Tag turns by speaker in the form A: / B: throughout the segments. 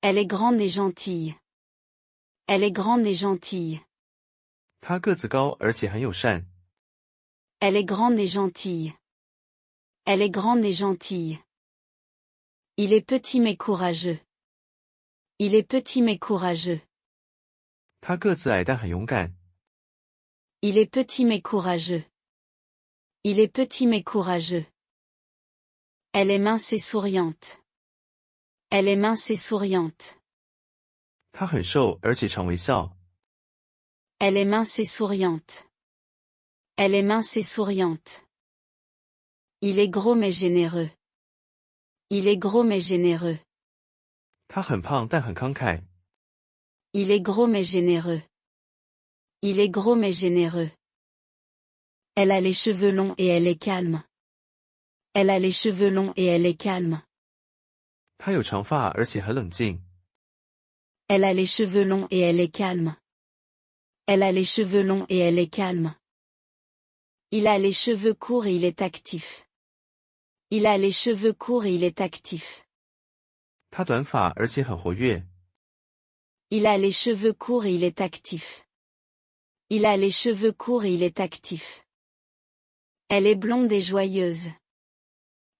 A: Elle est grande et gentille. Elle est grande et gentille.
B: 她个子高而且很友善。
A: Elle est grande et gentille. Elle est grande et gentille. Il est petit mais courageux. Il est petit mais courageux.
B: 她个子矮但很勇敢。
A: Il est petit mais courageux. Il est petit mais courageux. Elle est mince et souriante. Elle est mince et souriante.
B: 她很瘦而且常微笑。
A: Elle est mince et souriante. Elle est mince et souriante. Il est gros mais généreux. Il est gros mais généreux.
B: 她很胖但很慷慨。
A: Il est gros mais généreux. Il est gros mais généreux. Elle a les cheveux longs et elle est calme. Elle a les cheveux longs et elle est calme.
B: 她有长发而且很冷静。
A: Elle a les cheveux longs et elle est calme. Elle a les cheveux longs et elle est calme. Il a les cheveux courts et il est actif. Il a les cheveux courts et il est actif.
B: 她短发而且很活跃。
A: Il a les cheveux courts et il est actif. Il a les cheveux courts et il est actif. Elle est blonde et joyeuse.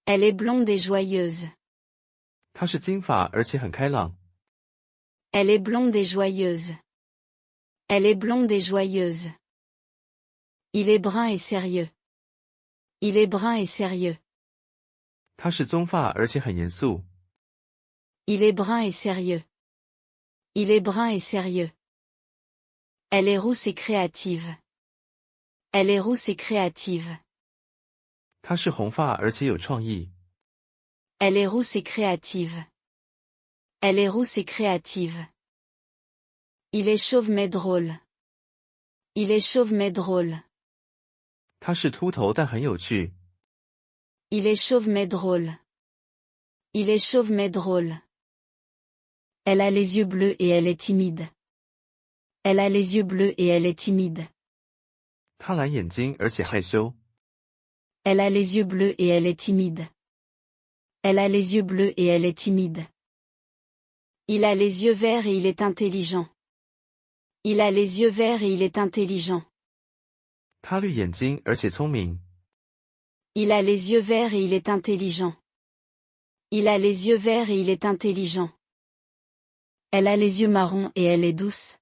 A: Elle est blonde et joyeuse.
B: 她是金发而且很开朗。
A: Elle est blonde et joyeuse. Elle est blonde et joyeuse. Il est brun et sérieux. Il est brun et sérieux.
B: 她是棕发而且很严肃。
A: Il est brun et sérieux. Il est brun et sérieux. Elle est rousse et créative. Elle est rousse et créative.
B: 她是红发而且有创意。
A: Elle est rousse et créative. Elle est rousse et créative. Il est chauve mais drôle. Il est chauve mais drôle.
B: 她是秃头但很有趣。
A: Il est chauve mais drôle. Il est chauve mais drôle. Elle a les yeux bleus et elle est timide. Elle a les yeux bleus et elle est timide.
B: 她蓝眼睛而且害羞。
A: Elle a les yeux bleus et elle est timide. Elle a les yeux bleus et elle est timide. Il a les yeux verts et il est intelligent. Il a les yeux verts et il est intelligent.
B: 她绿眼睛而且聪明。
A: Il a les yeux verts et il est intelligent. Il a les yeux verts et il est intelligent. Elle a les yeux marrons et elle est douce.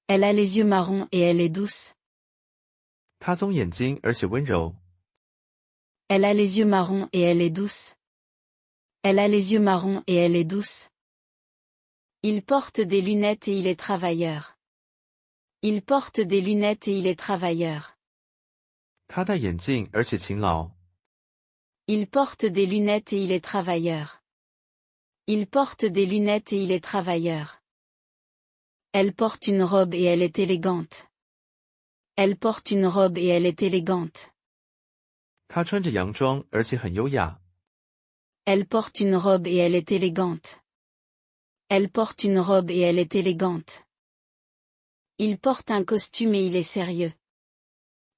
A: Elle a les yeux marrons et elle est douce.
B: 她棕眼睛而且温柔。
A: Elle a les yeux marrons et elle est douce. Elle a les yeux marrons et elle est douce. Il porte des lunettes et il est travailleur. Il porte des lunettes et il est travailleur.
B: 她戴眼镜而且勤劳。
A: Il porte des lunettes et il est travailleur. Il porte des lunettes et il est travailleur. Elle porte une robe et elle est élégante. Elle porte une robe et elle est élégante.
B: 她穿着洋装而且很优雅。
A: Elle porte une robe et elle est élégante. Elle porte une robe et elle est élégante. Il porte un costume et il est sérieux.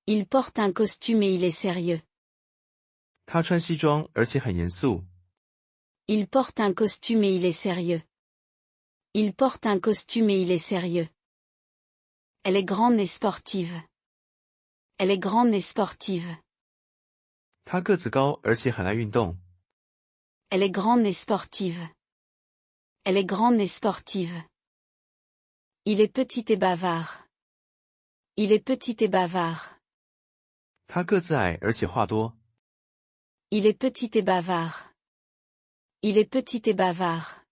A: Il porte un costume et il est sérieux.
B: 她穿西装而且很严肃。
A: Il porte un costume et il est sérieux. Il porte un costume et il est sérieux. Elle est grande et sportive. Elle est grande et sportive.
B: 她个子高而且很爱运动。
A: Elle est grande et sportive. Elle est grande et sportive. Il est petit et bavard. Il est petit et bavard.
B: 她个子矮而且话多。
A: Il est petit et bavard. Il est petit et bavard.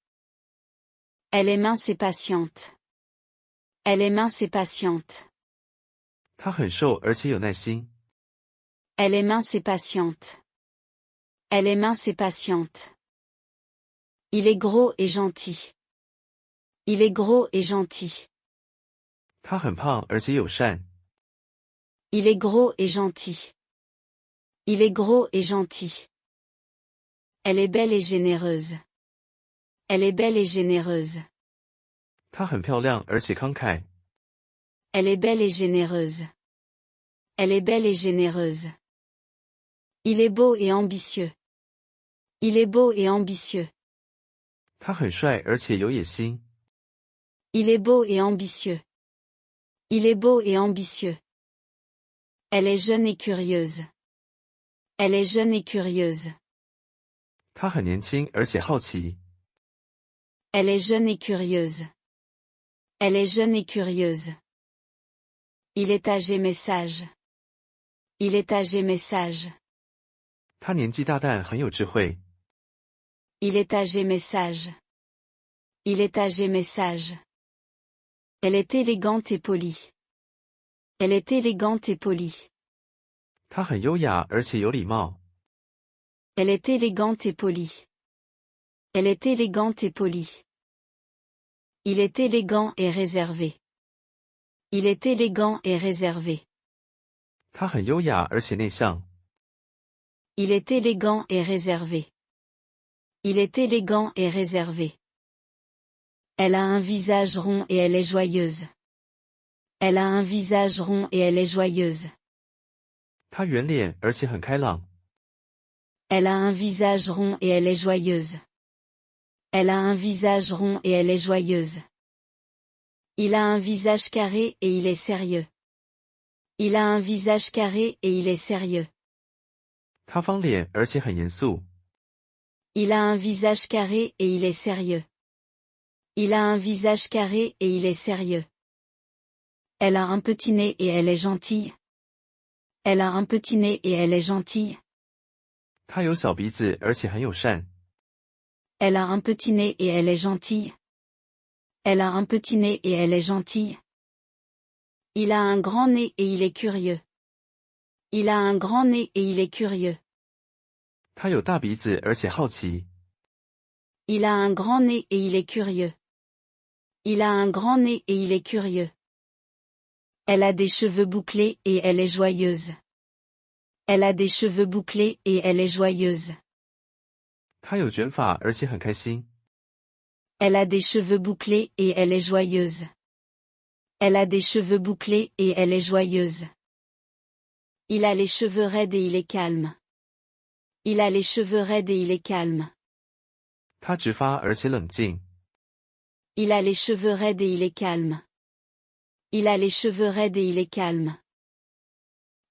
A: Elle est mince et patiente. Elle est mince et patiente.
B: 她很瘦而且有耐心。
A: Elle est mince et patiente. Elle est mince et patiente. Il est gros et gentil. Il est gros et gentil.
B: 她很胖而且友善。
A: Il est gros et gentil. Il est gros et gentil. Elle est belle et généreuse. Elle est belle et généreuse.
B: 她很漂亮而且慷慨。
A: Elle est belle et généreuse. Elle est belle et généreuse. Il est beau et ambitieux. Il est beau et ambitieux.
B: 他很帅而且有野心。
A: Il est beau et ambitieux. Il est beau et ambitieux. Elle est jeune et curieuse. Elle est jeune et curieuse.
B: 他很年轻而且好奇。
A: Elle est jeune et curieuse. Elle est jeune et curieuse. Il est âgé mais sage. Il est âgé mais sage.
B: 他年纪大但很有智慧。
A: Il est âgé mais sage. Il est âgé mais sage. Elle est élégante et polie. Elle est élégante et polie.
B: 他很优雅而且有礼貌。
A: Elle est élégante et polie. Elle est élégante et polie. Il est élégant et réservé. Il est élégant et réservé.
B: 他很优雅而且内向。
A: Il est élégant et réservé. Il est élégant et réservé. Elle a un visage rond et elle est joyeuse. Elle a un visage rond et elle est joyeuse.
B: 他圆脸而且很开朗。
A: Elle a un visage rond et elle est joyeuse. Elle a un visage rond et elle est joyeuse. Il a un visage carré et il est sérieux. Il a un visage carré et il est sérieux.
B: 他方脸而且很严肃。
A: Il a un visage carré et il est sérieux. Il a un visage carré et il est sérieux. Elle a un petit nez et elle est gentille. Elle a un petit nez et elle est gentille.
B: 他有小鼻子而且很友善。
A: Elle a un petit nez et elle est gentille. Elle a un petit nez et elle est gentille. Il a un grand nez et il est curieux. Il a un grand nez et il est curieux.
B: 他有大鼻子而且好奇。
A: Il a un grand nez et il est curieux. Il a un grand nez et il est curieux. Elle a des cheveux bouclés et elle est joyeuse. Elle a des cheveux bouclés et elle est joyeuse.
B: 他有卷发而且很开心。
A: Elle a des cheveux bouclés et elle est joyeuse. Elle a des cheveux bouclés et elle est joyeuse. Il a les cheveux raides et il est calme. Il a les cheveux raides et il est calme.
B: 他直发而且冷静。
A: Il a les cheveux raides et il est calme. Il a les cheveux raides et il est calme.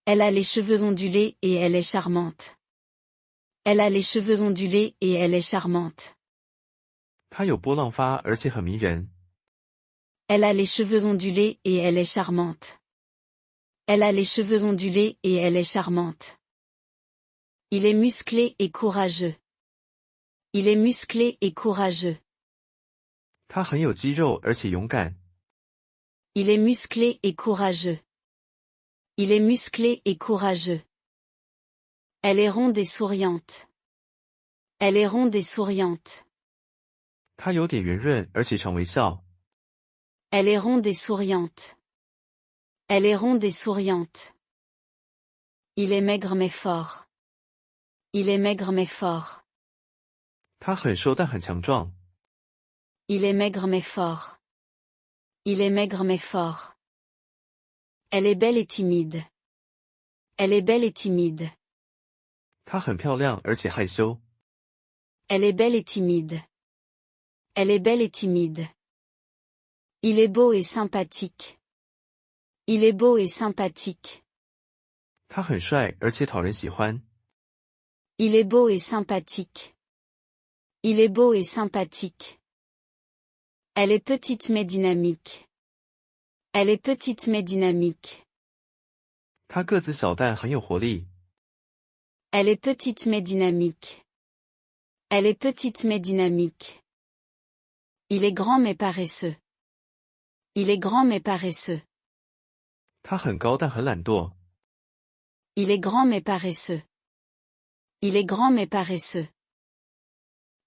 A: Elle a les cheveux ondulés et elle est charmante. Elle a les cheveux ondulés et elle est charmante.
B: 他有波浪发而且很迷人。
A: Elle a les cheveux ondulés et elle est charmante. Elle a les cheveux ondulés et elle est charmante. Il est musclé et courageux. Il est musclé et courageux.
B: 他很有肌肉而且勇敢。
A: Il est musclé et courageux. Il est musclé et courageux. Elle est ronde et souriante. Elle est ronde et souriante.
B: 他有点圆润而且常微笑。
A: Elle est ronde et souriante. Elle est ronde et souriante. Il est maigre mais fort. Il est maigre mais fort.
B: 他很瘦但很强壮。
A: Il est maigre mais fort. Il est maigre mais fort. Elle est belle et timide. Elle est belle et timide.
B: 她很漂亮而且害羞。
A: Elle est belle et timide. Elle est belle et timide. Il est beau et sympathique. Il est beau et sympathique.
B: 他很帅而且讨人喜欢。
A: Il est beau et sympathique. Il est beau et sympathique. Elle est petite mais dynamique. Elle est petite mais dynamique.
B: 她个子小但很有活力。
A: Elle est petite mais dynamique. Elle est petite mais dynamique. Il est grand mais paresseux. Il est grand mais paresseux.
B: 她很高但很懒惰。
A: Il est grand mais paresseux. Il est grand mais paresseux.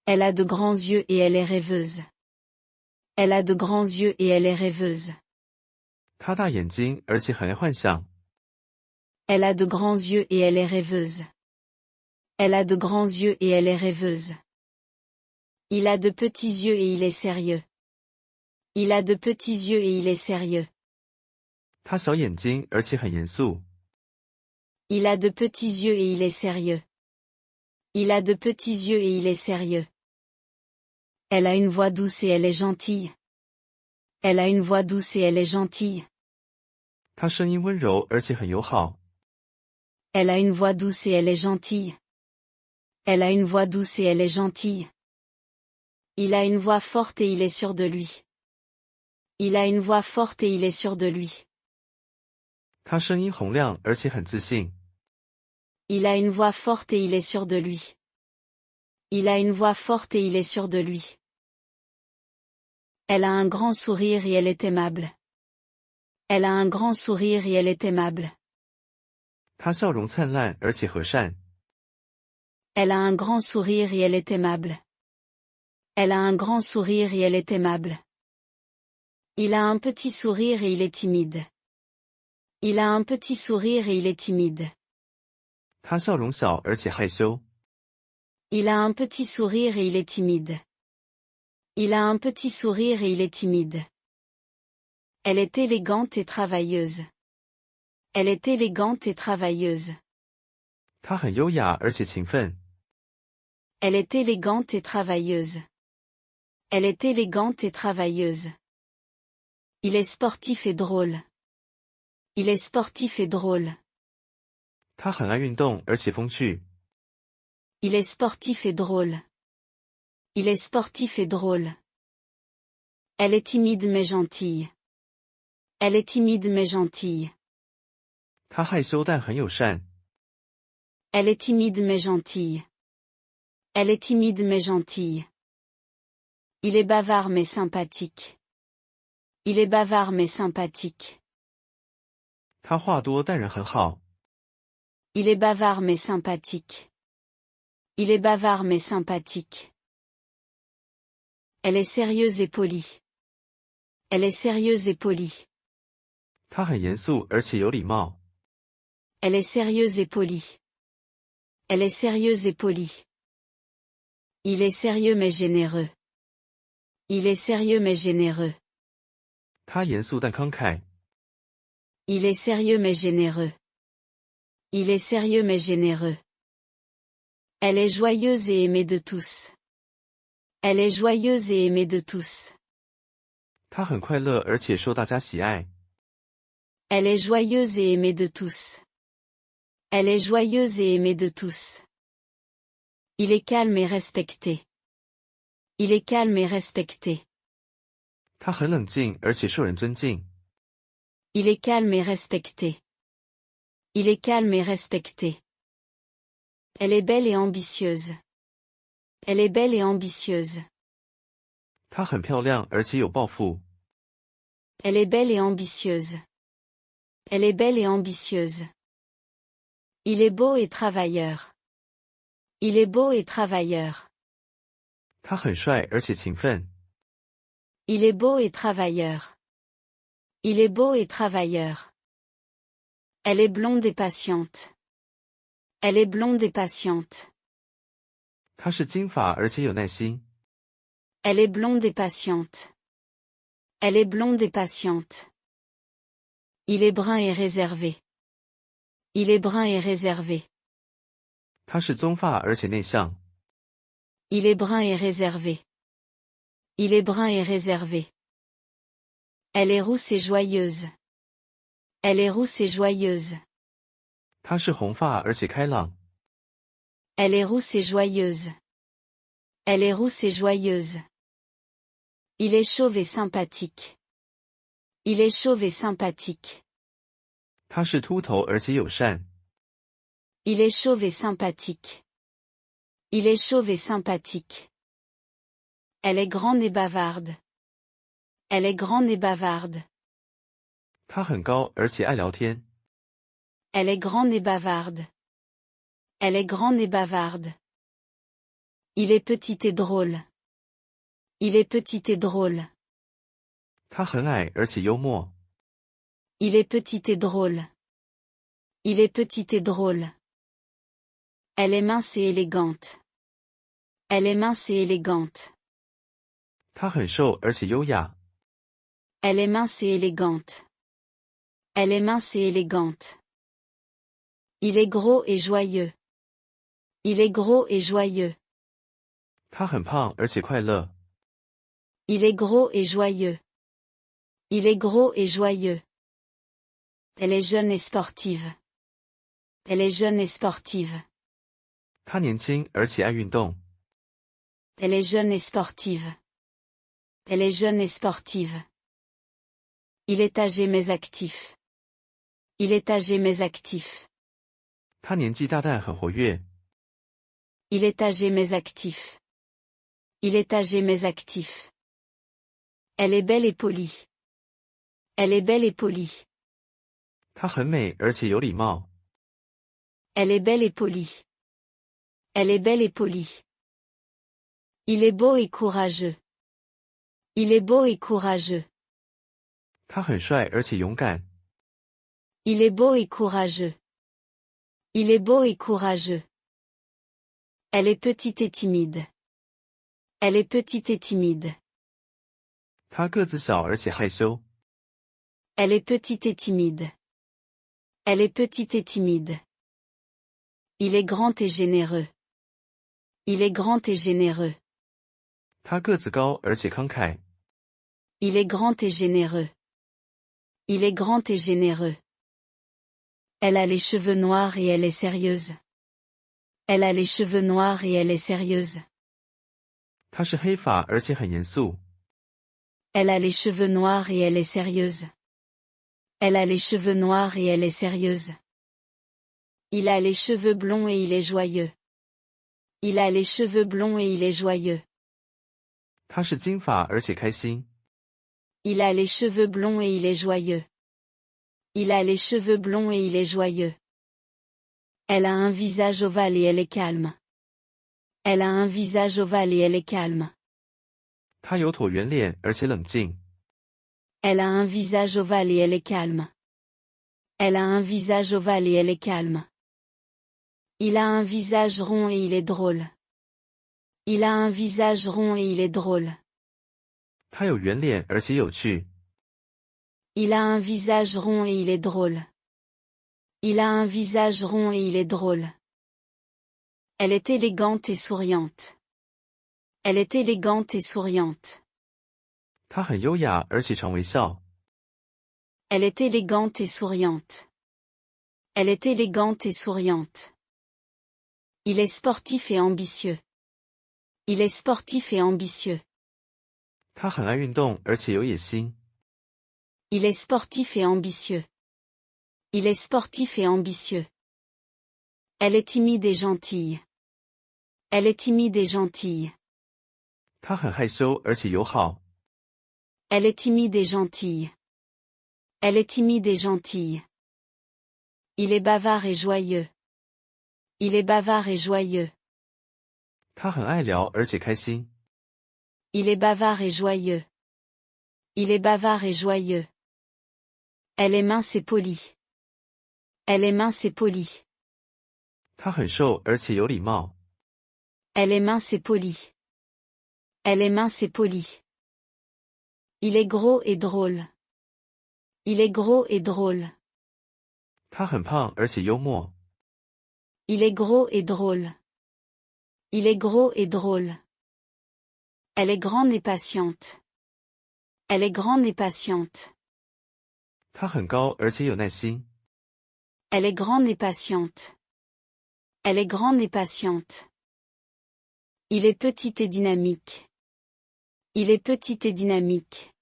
A: Elle a de grands yeux et elle est rêveuse. Elle a de grands yeux et elle est rêveuse.
B: 她大眼睛而且很爱幻想。
A: Elle a de grands yeux et elle est rêveuse. Elle a de grands yeux et elle est rêveuse. Il a de petits yeux et il est sérieux. Il a de petits yeux et il est sérieux.
B: 她小眼睛而且很严肃。
A: Il a de petits yeux et il est sérieux. Il a de petits yeux et il est sérieux. Elle a une voix douce et elle est gentille. Elle a une voix douce et elle est gentille.
B: 她声音温柔而且很友好。
A: Elle a une voix douce et elle est gentille. Elle a une voix douce et elle est gentille. Il a une voix forte et il est sûr de lui. Il a une voix forte et il est sûr de lui.
B: 她声音洪亮而且很自信。
A: Il a une voix forte et il est sûr de lui. Il a une voix forte et il est sûr de lui. Elle a un grand sourire et elle est aimable. Elle a un grand sourire et elle est aimable.
B: 她笑容灿烂而且和善。
A: Elle a un grand sourire et elle est aimable. Elle a un grand sourire et elle est aimable. Il a un petit sourire et il est timide. Il a un petit sourire et il est timide.
B: 她笑容小而且害羞。
A: Il a un petit sourire et il est timide. Il a un petit sourire et il est timide. Elle est élégante et travailleuse. Elle est élégante et travailleuse.
B: 她很优雅而且勤奋。
A: Elle est élégante et travailleuse. Elle est élégante et travailleuse. Il est sportif et drôle. Il est sportif et drôle.
B: 她很爱运动而且风趣。
A: Il est sportif et drôle. Il est sportif et drôle. Elle est timide mais gentille. Elle est timide mais gentille.
B: 她害羞但很友善。
A: Elle est timide mais gentille. Elle est timide mais gentille. Il est bavard mais sympathique. Il est bavard mais sympathique.
B: 她话多但人很好。
A: Il est bavard mais sympathique. Il est bavard mais sympathique. Elle est sérieuse et polie. Elle est sérieuse et polie.
B: 她很严肃而且有礼貌。
A: Elle est sérieuse et polie. Elle est sérieuse et polie. Il est sérieux mais généreux. Il est sérieux mais généreux.
B: 她严肃但慷慨。
A: Il est sérieux mais généreux. Il est sérieux mais généreux. Elle est joyeuse et aimée de tous. Elle est joyeuse et aimée de tous.
B: 她很快乐而且受大家喜爱。
A: Elle est joyeuse et aimée de tous. Elle est joyeuse et aimée de tous. Il est calme et respecté. Il est calme et respecté.
B: 她很冷静而且受人尊敬。
A: Il est calme et respecté. Il est calme et respecté. Elle est belle et ambitieuse. Elle est belle et ambitieuse.
B: 她很漂亮而且有抱负。
A: Elle est belle et ambitieuse. Elle est belle et ambitieuse. Il est beau et travailleur. Il est beau et travailleur.
B: 她很帅而且勤奋。
A: Il est beau et travailleur. Il est beau et travailleur. Elle est blonde et patiente. Elle est blonde et patiente.
B: 她是金发而且有耐心。
A: Elle est blonde et patiente. Elle est blonde et patiente. Il est brun et réservé. Il est brun et réservé.
B: 她是棕发而且内向。
A: Il est brun et réservé. Il est brun et réservé. Elle est rousse et joyeuse. Elle est rousse et joyeuse.
B: 她是红发而且开朗。
A: Elle est rousse et joyeuse. Elle est rousse et joyeuse. Il est chauve et sympathique. Il est chauve et sympathique.
B: 她是秃头而且友善。
A: Il est chauve et sympathique. Il est chauve et sympathique. Elle est grande et bavarde. Elle est grande et bavarde.
B: 她很高而且爱聊天。
A: Elle est grande et bavarde. Elle est grande et bavarde. Il est petit et drôle. Il est petit et drôle.
B: 她很矮而且幽默。
A: Il est petit et drôle. Il est petit et drôle. Elle est mince et élégante. Elle est mince et élégante.
B: 她很瘦而且优雅。
A: Elle est mince et élégante. Elle est mince et élégante. Il est gros et joyeux. Il est gros et joyeux.
B: 她很胖而且快乐。
A: Il est gros et joyeux. Il est gros et joyeux. Elle est jeune et sportive. Elle est jeune et sportive.
B: 他年轻而且爱运动。
A: Elle est jeune et sportive. Elle est jeune et sportive. Il est âgé mais actif. Il est âgé mais actif.
B: 他年纪大但很活跃。
A: Il est âgé mais actif. Il est âgé mais actif. Elle est belle et polie. Elle est belle et polie.
B: 他很美而且有礼貌。
A: Elle est belle et polie. Elle est belle et polie. Il est beau et courageux. Il est beau et courageux.
B: 他很帅而且勇敢。
A: Il est beau et courageux. Il est beau et courageux. Elle est petite et timide. Elle est petite et timide.
B: 他个子小而且害羞。
A: Elle est petite et timide. Elle est petite et timide. Il est grand et généreux. Il est grand et généreux.
B: 他个子高而且慷慨。
A: Il est grand et généreux. Il est grand et généreux. Elle a les cheveux noirs et elle est sérieuse. Elle a les cheveux noirs et elle est sérieuse.
B: 他是黑发而且很严肃。
A: Elle a les cheveux noirs et elle est sérieuse. Elle a les cheveux noirs et elle est sérieuse. Il a les cheveux blonds et il est joyeux. Il a les cheveux blonds et il est joyeux.
B: 他是金发而且开心。
A: Il a les cheveux blonds et il est joyeux. Il a les cheveux blonds et il est joyeux. Elle a un visage ovale et elle est calme. Elle a un visage ovale et elle est calme.
B: 他有椭圆脸而且冷静。
A: Elle a un visage ovale et elle est calme. Elle a un visage ovale et elle est calme. Il a un visage rond et il est drôle. Il a un visage rond et il est drôle.
B: 他有圆脸而且有趣。
A: Il a un visage rond et il est drôle. Il a un visage rond et il est drôle. Elle est élégante et souriante. Elle est élégante et souriante.
B: 他很优雅而且常微笑。
A: Elle est élégante et souriante. Elle est élégante et souriante. Il est sportif et ambitieux. Il est sportif et ambitieux.
B: 他很爱运动而且有野心。
A: Il est sportif et ambitieux. Il est sportif et ambitieux. Elle est timide et gentille. Elle est timide et gentille.
B: 他很害羞而且友好。
A: Elle est timide et gentille. Elle est timide et gentille. Il est bavard et joyeux. Il est bavard et joyeux.
B: 他很爱聊而且开心。
A: Il est bavard et joyeux. Il est bavard et joyeux. Elle est mince et polie. Elle est mince et polie.
B: 他很瘦而且有礼貌。
A: Elle est mince et polie. Elle est mince et polie. Il est gros et drôle. Il est gros et drôle.
B: 他很胖而且幽默。
A: Il est gros et drôle. Il est gros et drôle. Elle est grande et patiente. Elle est grande et patiente.
B: 他很高而且有耐心。
A: Elle est grande et patiente. Elle est grande et patiente. Il est petit et dynamique. Il est petit et dynamique.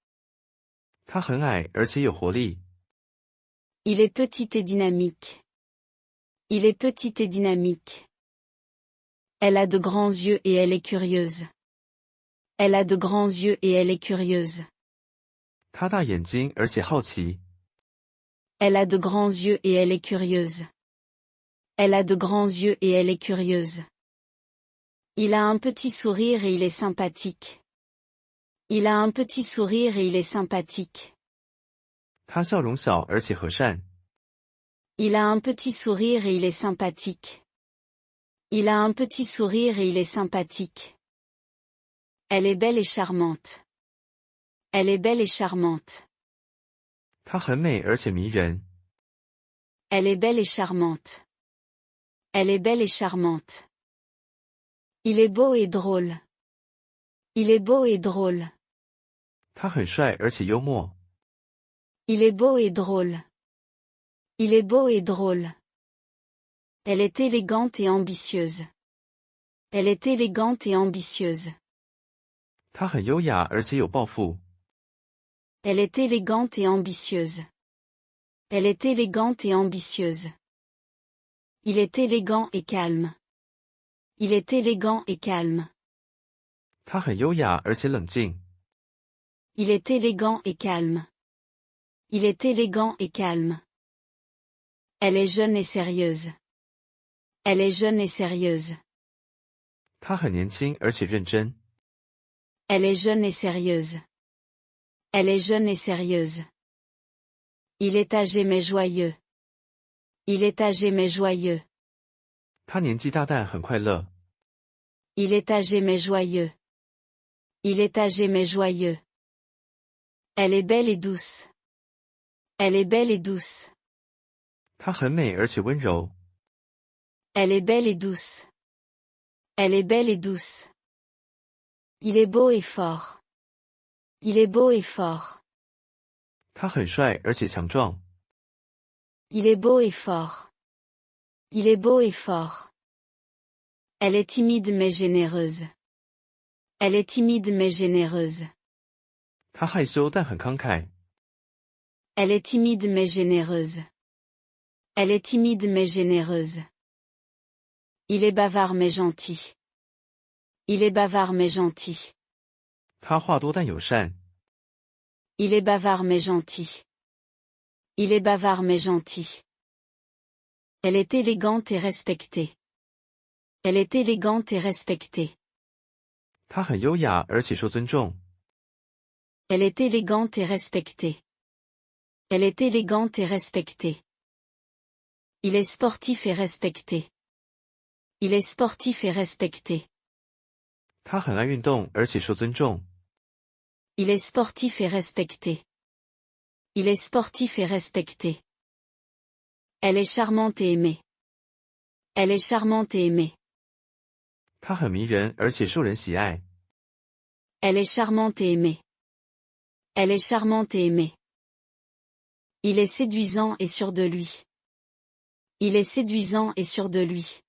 B: 他很矮而且有活力。
A: Il est petit et dynamique. Il est petit et dynamique. Elle a de grands yeux et elle est curieuse. Elle a de grands yeux et elle est curieuse.
B: 他大眼睛而且好奇。
A: Elle a de grands yeux et elle est curieuse. Elle a de grands yeux et elle est curieuse. Il a un petit sourire et il est sympathique. Il a un petit sourire et il est sympathique.
B: 他笑容小而且和善。
A: Il a un petit sourire et il est sympathique. Il a un petit sourire et il est sympathique. Elle est belle et charmante. Elle est belle et charmante.
B: 她很美而且迷人。
A: Elle est belle et charmante. Elle est belle et charmante. Il est beau et drôle. Il est beau et drôle.
B: 他很帅而且幽默。
A: Il est beau et drôle. Il est beau et drôle. Elle est élégante et ambitieuse. Elle est élégante et ambitieuse.
B: 他很优雅而且有抱负。
A: Elle est élégante et ambitieuse. Elle est élégante et ambitieuse. Il est élégant et calme. Il est élégant et calme.
B: 他很优雅而且冷静。
A: Il est élégant et calme. Il est élégant et calme. Elle est jeune et sérieuse. Elle est jeune et sérieuse.
B: 他很年轻而且认真。
A: Elle est jeune et sérieuse. Elle est jeune et sérieuse. Il est âgé mais joyeux. Il est âgé mais joyeux.
B: 他年纪大但很快乐。
A: Il est âgé mais joyeux. Il est âgé mais joyeux. Elle est belle et douce. Elle est belle et douce.
B: 她很美而且温柔。
A: Elle est belle et douce. Elle est belle et douce. Il est beau et fort. Il est beau et fort.
B: 他很帅而且强壮。
A: Il est beau et fort. Il est beau et fort. Elle est timide mais généreuse. Elle est timide mais généreuse.
B: 他害羞但很慷慨。
A: Elle est timide mais généreuse. Elle est timide mais généreuse. Il est bavard mais gentil. Il est bavard mais gentil.
B: 他话多但友善。
A: Il est bavard mais gentil. Il est bavard mais gentil. Elle est élégante et respectée. Elle est élégante et respectée.
B: 他很优雅而且受尊重。
A: Elle est élégante et respectée. Elle est élégante et respectée. Il est sportif et respecté. Il est sportif et respecté.
B: 他很爱运动而且受尊重。
A: Il est sportif et respecté. Il est sportif et respecté. Elle est charmante et aimée. Elle est charmante et aimée.
B: 他很迷人而且受人喜爱。
A: Elle est charmante et aimée. Elle est charmante et aimée. Il est séduisant et sûr de lui. Il est séduisant et sûr de lui.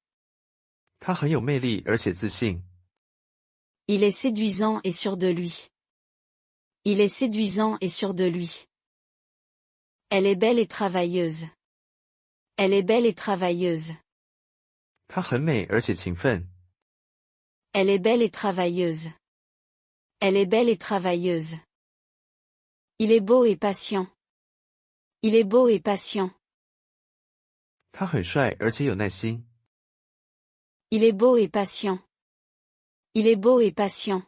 B: 他很有魅力而且自信。
A: Il est séduisant et sûr de lui. Il est séduisant et sûr de lui. Elle est belle et travailleuse. Elle est belle et travailleuse.
B: 他很美而且勤奋。
A: Elle est belle et travailleuse. Elle est belle et travailleuse. Il est beau et patient. Il est beau et patient.
B: 他很帅而且有耐心。
A: Il est beau et patient. Il est beau et patient.